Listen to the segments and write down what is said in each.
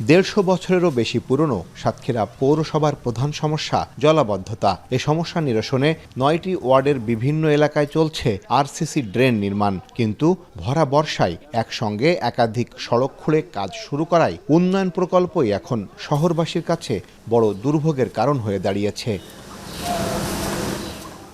150 বছরেরও বেশি পুরনো সাতক্ষীরা পৌরসভার প্রধান সমস্যা জলাবদ্ধতা। এ সমস্যা নিরসনে 9টি ওয়ার্ডের বিভিন্ন এলাকায় চলছে আরসিসি ড্রেন নির্মাণ, কিন্তু ভরা বর্ষায় একসঙ্গে একাধিক সড়ক খুঁড়ে কাজ শুরু করায় উন্নয়ন প্রকল্পই এখন শহরবাসীর কাছে বড় দুর্ভোগের কারণ হয়ে দাঁড়িয়েছে।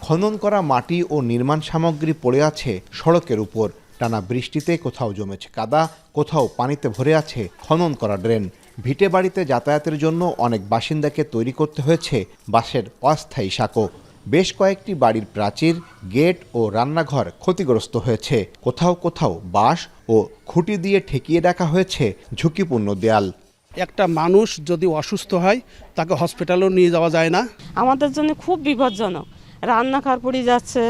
খনন করা মাটি ও নির্মাণ সামগ্রী পড়ে আছে সড়কের উপর। টানা বৃষ্টিতে কোথাও জমেছে কাদা, কোথাও পানিতে ভরে আছে খনন করা ড্রেন। ভিটে বাড়িতে যাতায়াতের জন্য অনেক বাসিন্দাকে তৈরি করতে হয়েছে বাঁশের অস্থায়ী সাঁকো। বেশ কয়েকটি বাড়ির প্রাচীর, গেট ও রান্নাঘর ক্ষতিগ্রস্ত হয়েছে। কোথাও কোথাও বাঁশ ও খুঁটি দিয়ে ঠেকিয়ে রাখা হয়েছে ঝুঁকিপূর্ণ দেয়াল। একটা মানুষ যদি অসুস্থ হয় তাকে হসপিটালেও নিয়ে যাওয়া যায় না। আমাদের জন্য খুব বিপজ্জনক, রান্নাঘর পড়ে যাচ্ছে,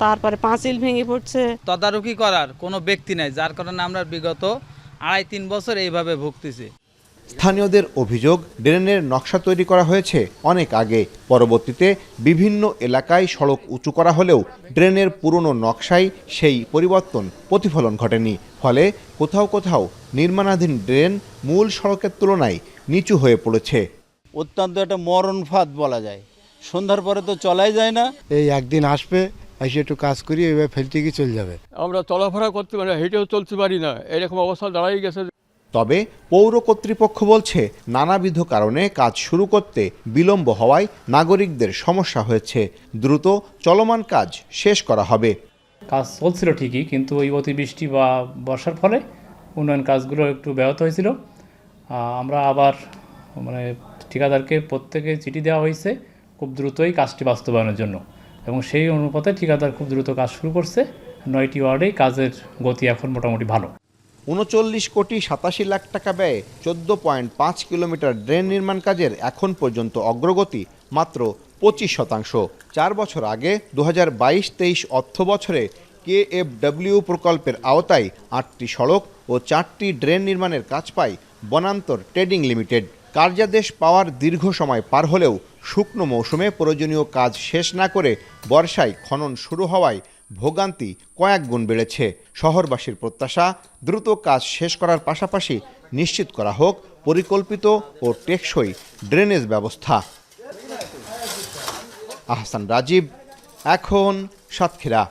তারপরে পাঁচিল ভেঙে পড়ছে। তদারকি করার কোনো ব্যক্তি নাই, যার কারণে আমরা বিগত 2.5-3 বছর এইভাবে ভুগতেছি। স্থানীয়দের অভিযোগ, ড্রেনের নকশা তৈরি করা হয়েছে অনেক আগে। পরবর্তীতে বিভিন্ন এলাকায় সড়ক উঁচু করা হলেও ড্রেনের পুরনো নকশায় সেই পরিবর্তন প্রতিফলন ঘটেনি। ফলে কোথাও কোথাও নির্মাণাধীন ড্রেন মূল সড়কের তুলনায় নিচু হয়ে পড়েছে। অত্যন্ত একটা মরণ ফাঁদ বলা যায়। সন্ধ্যার পরে তো চলাই যায় না। এই একদিন আসবে, এসে একটু কাজ করি, এবার ফেলতে গিয়ে চলে যাবে। আমরা চলাফেরা করতে পারি না, হেঁটেও চলতে পারি না, এরকম অবস্থা দাঁড়াই গেছে। তবে পৌর কর্তৃপক্ষ বলছে নানাবিধ কারণে কাজ শুরু করতে বিলম্ব হওয়ায় নাগরিকদের সমস্যা হয়েছে। দ্রুত চলমান কাজ শেষ করা হবে। কাজ চলছিল ঠিকই, কিন্তু ওই অতিবৃষ্টি বা বর্ষার ফলে উন্নয়ন কাজগুলো একটু ব্যাহত হয়েছিল। আমরা আবার ঠিকাদারকে প্রত্যেকে চিঠি দেওয়া হয়েছে খুব দ্রুতই কাজটি বাস্তবায়নের জন্য, এবং সেই অনুপাতে ঠিকাদার খুব দ্রুত কাজ শুরু করছে। 9টি ওয়ার্ডেই কাজের গতি এখন মোটামুটি ভালো। 39,87,00,000 টাকা ব্যয়ে 14.5 কিলোমিটার ড্রেন নির্মাণ কাজের এখন পর্যন্ত অগ্রগতি মাত্র 25%। 4 বছর আগে 2022-23 অর্থ বছরে KFW প্রকল্পের আওতায় 8টি সড়ক ও 4টি ড্রেন নির্মাণের কাজ পায় বনান্তর ট্রেডিং লিমিটেড। কার্যাদেশ পাওয়ার দীর্ঘ সময় পার হলেও শুকনো মৌসুমে প্রয়োজনীয় কাজ শেষ না করে বর্ষায় খনন শুরু হওয়ায় ভোগান্তি কয়েক গুণ বেড়েছে। শহরবাসীর প্রত্যাশা, দ্রুত কাজ শেষ করার পাশাপাশি নিশ্চিত করা হোক পরিকল্পিত ও টেকসই ড্রেনেজ ব্যবস্থা। আহসান রাজীব, এখন সাতক্ষীরা।